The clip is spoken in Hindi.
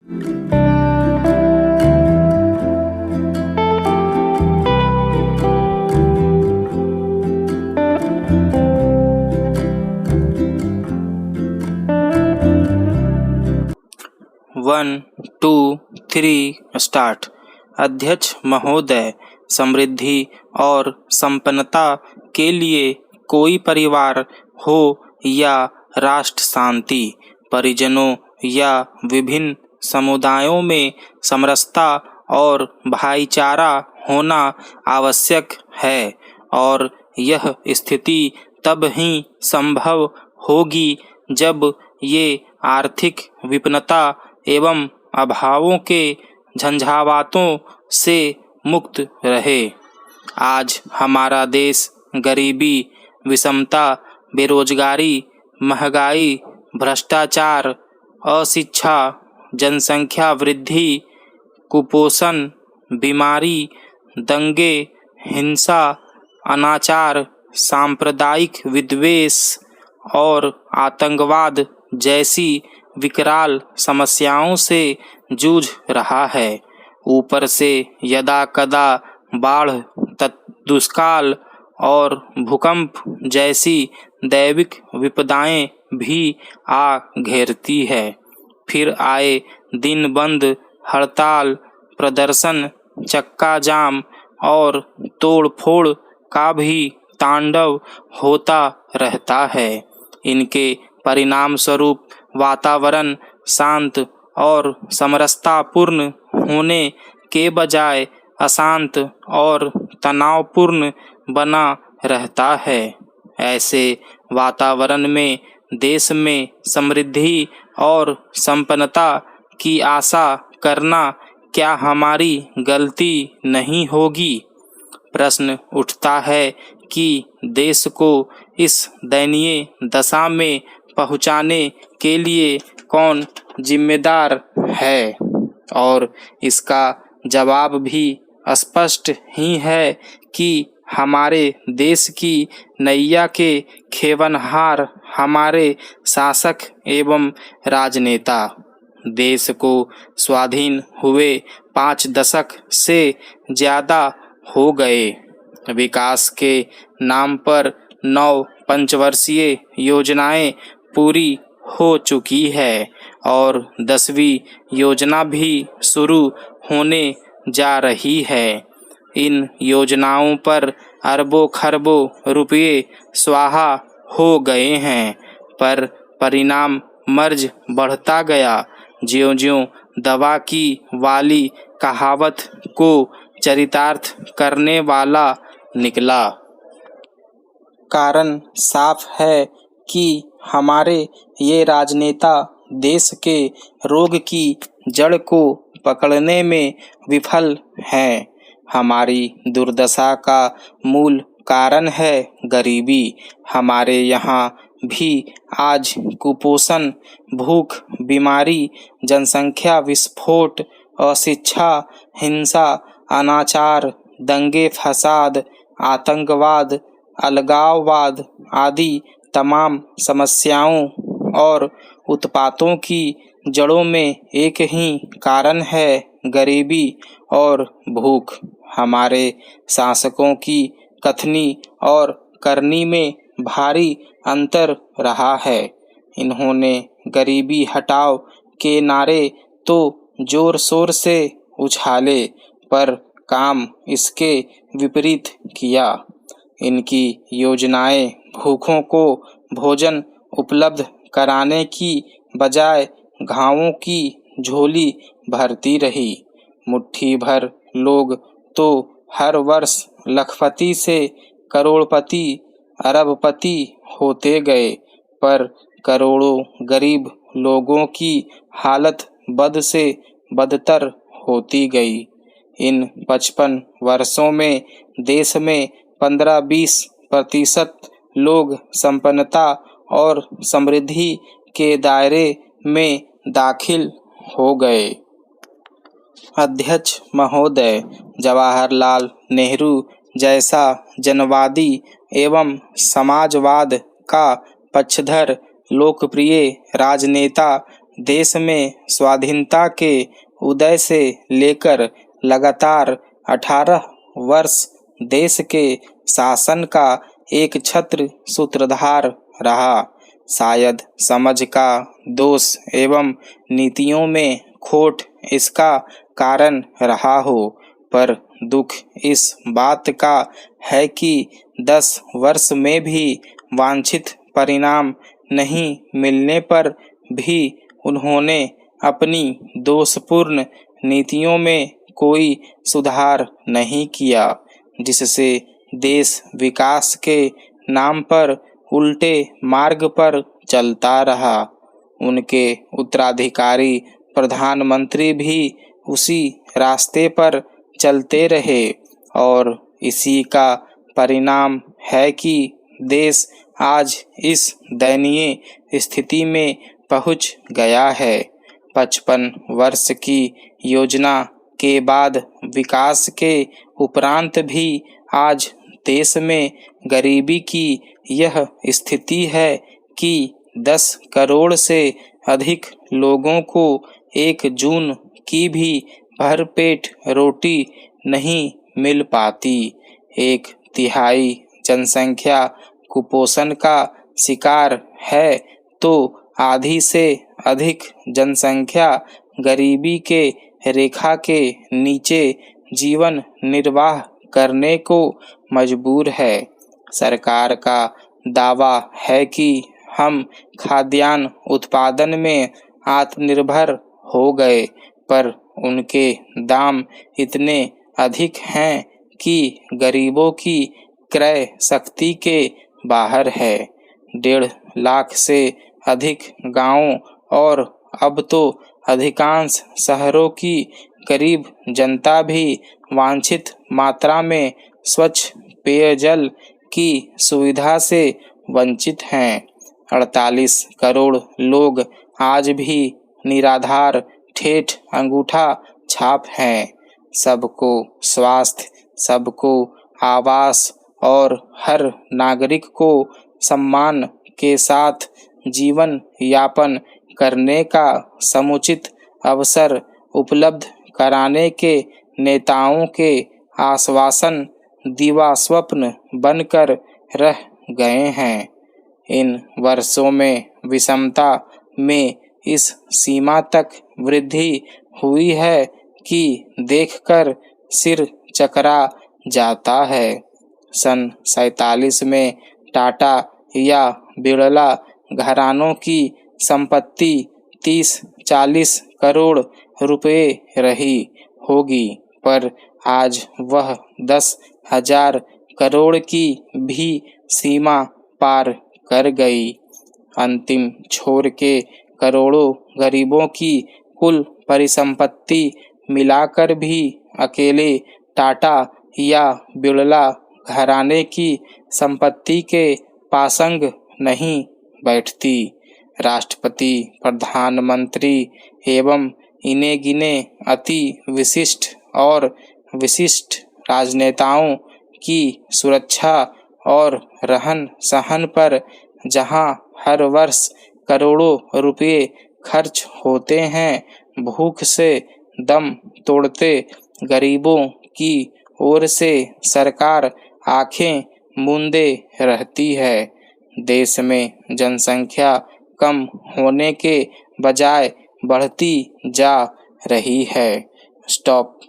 1, 2, 3 स्टार्ट। अध्यक्ष महोदय, समृद्धि और संपन्नता के लिए कोई परिवार हो या राष्ट्र शांति, परिजनों या विभिन्न समुदायों में समरसता और भाईचारा होना आवश्यक है और यह स्थिति तब ही संभव होगी जब ये आर्थिक विपन्नता एवं अभावों के झंझावातों से मुक्त रहे। आज हमारा देश गरीबी, विषमता, बेरोजगारी, महंगाई, भ्रष्टाचार, अशिक्षा, जनसंख्या वृद्धि, कुपोषण, बीमारी, दंगे, हिंसा, अनाचार, सांप्रदायिक विद्वेष और आतंकवाद जैसी विकराल समस्याओं से जूझ रहा है। ऊपर से यदा कदा बाढ़, दुष्काल और भूकंप जैसी दैविक विपदाएं भी आ घेरती है। फिर आए दिन बंद, हड़ताल, प्रदर्शन, चक्का जाम और तोड़-फोड़ का भी तांडव होता रहता है। इनके परिणाम स्वरूप वातावरण शांत और समरसतापूर्ण होने के बजाय अशांत और तनावपूर्ण बना रहता है। ऐसे वातावरण में देश में समृद्धि और संपन्नता की आशा करना क्या हमारी गलती नहीं होगी? प्रश्न उठता है कि देश को इस दयनीय दशा में पहुंचाने के लिए कौन जिम्मेदार है, और इसका जवाब भी स्पष्ट ही है कि हमारे देश की नैया के खेवनहार हमारे शासक एवं राजनेता। देश को स्वाधीन हुए 5 दशक से ज़्यादा हो गए। विकास के नाम पर 9 पंचवर्षीय योजनाएं पूरी हो चुकी है और 10वीं योजना भी शुरू होने जा रही है। इन योजनाओं पर अरबों खरबों रुपये स्वाहा हो गए हैं, पर परिणाम मर्ज बढ़ता गया। ज्यों-ज्यों दवा की वाली कहावत को चरितार्थ करने वाला निकला। कारण साफ है कि हमारे ये राजनेता देश के रोग की जड़ को पकड़ने में विफल हैं। हमारी दुर्दशा का मूल कारण है गरीबी। हमारे यहाँ भी आज कुपोषण, भूख, बीमारी, जनसंख्या विस्फोट, अशिक्षा, हिंसा, अनाचार, दंगे फसाद, आतंकवाद, अलगाववाद आदि तमाम समस्याओं और उत्पातों की जड़ों में एक ही कारण है, गरीबी और भूख। हमारे शासकों की कथनी और करनी में भारी अंतर रहा है। इन्होंने गरीबी हटाओ के नारे तो जोर शोर से उछाले, पर काम इसके विपरीत किया। इनकी योजनाएं भूखों को भोजन उपलब्ध कराने की बजाय घावों की झोली भरती रही। मुट्ठी भर लोग तो हर वर्ष लखपति से करोड़पति, अरबपति होते गए, पर करोड़ों गरीब लोगों की हालत बद से बदतर होती गई। इन 55 वर्षों में देश में 15-20% लोग संपन्नता और समृद्धि के दायरे में दाखिल हो गए। अध्यक्ष महोदय, जवाहरलाल नेहरू जैसा जनवादी एवं समाजवाद का पक्षधर लोकप्रिय राजनेता देश में स्वाधीनता के उदय से लेकर लगातार 18 वर्ष देश के शासन का एक छत्र सूत्रधार रहा। शायद समझ का दोष एवं नीतियों में खोट इसका कारण रहा हो, पर दुख इस बात का है कि 10 वर्ष में भी वांछित परिणाम नहीं मिलने पर भी उन्होंने अपनी दोषपूर्ण नीतियों में कोई सुधार नहीं किया, जिससे देश विकास के नाम पर उल्टे मार्ग पर चलता रहा। उनके उत्तराधिकारी प्रधानमंत्री भी उसी रास्ते पर चलते रहे और इसी का परिणाम है कि देश आज इस दयनीय स्थिति में पहुंच गया है। 55 वर्ष की योजना के बाद विकास के उपरांत भी आज देश में गरीबी की यह स्थिति है कि 10 करोड़ से अधिक लोगों को 1 जून की भी भरपेट रोटी नहीं मिल पाती। 1/3 जनसंख्या कुपोषण का शिकार है तो आधी से अधिक जनसंख्या गरीबी के रेखा के नीचे जीवन निर्वाह करने को मजबूर है। सरकार का दावा है कि हम खाद्यान्न उत्पादन में आत्मनिर्भर हो गए, पर उनके दाम इतने अधिक हैं कि गरीबों की क्रय शक्ति के बाहर है। 1.5 लाख से अधिक गांवों और अब तो अधिकांश शहरों की गरीब जनता भी वांछित मात्रा में स्वच्छ पेयजल की सुविधा से वंचित हैं। 48 करोड़ लोग आज भी निराधार ठेठ अंगूठा छाप हैं। सबको स्वास्थ्य, सबको आवास और हर नागरिक को सम्मान के साथ जीवन यापन करने का समुचित अवसर उपलब्ध कराने के नेताओं के आश्वासन दिवास्वप्न बनकर रह गए हैं। इन वर्षों में विषमता में इस सीमा तक वृद्धि हुई है कि देखकर सिर चकरा जाता है। सन 47 में टाटा या बिड़ला घरानों की संपत्ति 30-40 करोड़ रुपए रही होगी, पर आज वह 10,000 करोड़ की भी सीमा पार कर गई। अंतिम छोर के करोड़ों गरीबों की कुल परिसंपत्ति मिलाकर भी अकेले टाटा या बिड़ला घराने की संपत्ति के पासंग नहीं बैठती। राष्ट्रपति, प्रधानमंत्री एवं इने गिने अति विशिष्ट और विशिष्ट राजनेताओं की सुरक्षा और रहन सहन पर जहां हर वर्ष करोड़ों रुपए खर्च होते हैं, भूख से दम तोड़ते गरीबों की ओर से सरकार आंखें मूंदे रहती है। देश में जनसंख्या कम होने के बजाय बढ़ती जा रही है। स्टॉप।